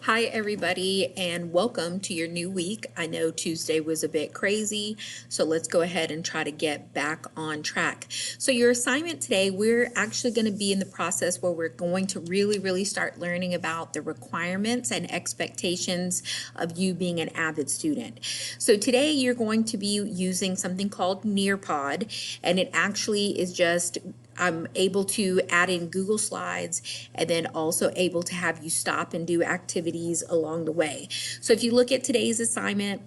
Hi, everybody, and welcome to your new week. I know Tuesday was a bit crazy, so let's go ahead and try to get back on track. So your assignment today, we're actually going to be in the process where we're going to really start learning about the requirements and expectations of you being an AVID student. So today you're going to be using something called Nearpod, and it actually is just I'm able to add in Google Slides and then also able to have you stop and do activities along the way. So if you look at today's assignment,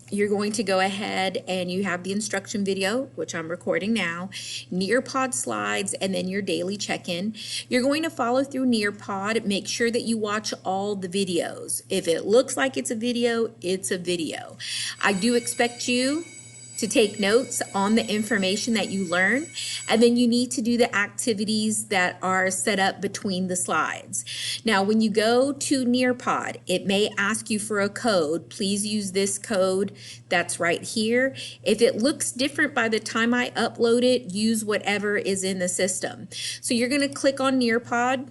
you're going to go ahead and you have the instruction video, which I'm recording now, Nearpod slides, and then your daily check-in. You're going to follow through Nearpod. Make sure that you watch all the videos. If it looks like it's a video, it's a video. I do expect you to take notes on the information that you learn, and then you need to do the activities that are set up between the slides. Now, when you go to Nearpod, it may ask you for a code. Please use this code that's right here. If it looks different by the time I upload it, use whatever is in the system. So you're going to click on Nearpod.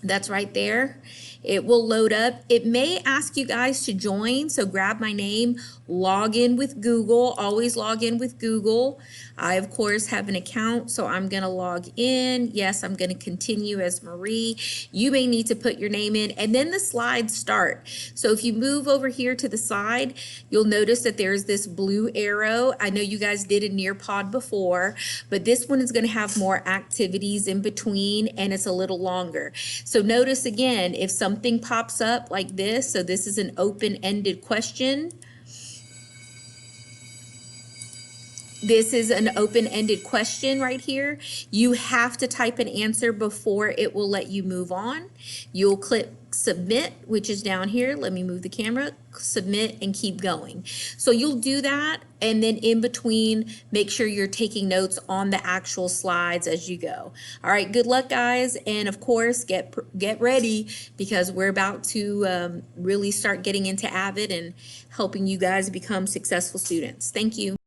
That's right there. It will load up. It may ask you guys to join, so grab my name, log in with Google. Always log in with Google. I, of course, have an account, so I'm going to log in. Yes, I'm going to continue as Marie. You may need to put your name in, and then the slides start. So if you move over here to the side, you'll notice that there's this blue arrow. I know you guys did a Nearpod before, but this one is going to have more activities in between, and it's a little longer. So notice again, if something pops up like this, so this is an open-ended question. This is an open-ended question right here. You have to type an answer before it will let you move on. You'll click submit, which is down here. Let me move the camera, submit, and keep going. So you'll do that, and then in between, make sure you're taking notes on the actual slides as you go. All right, good luck, guys, and of course, get ready, because we're about to really start getting into AVID and helping you guys become successful students. Thank you.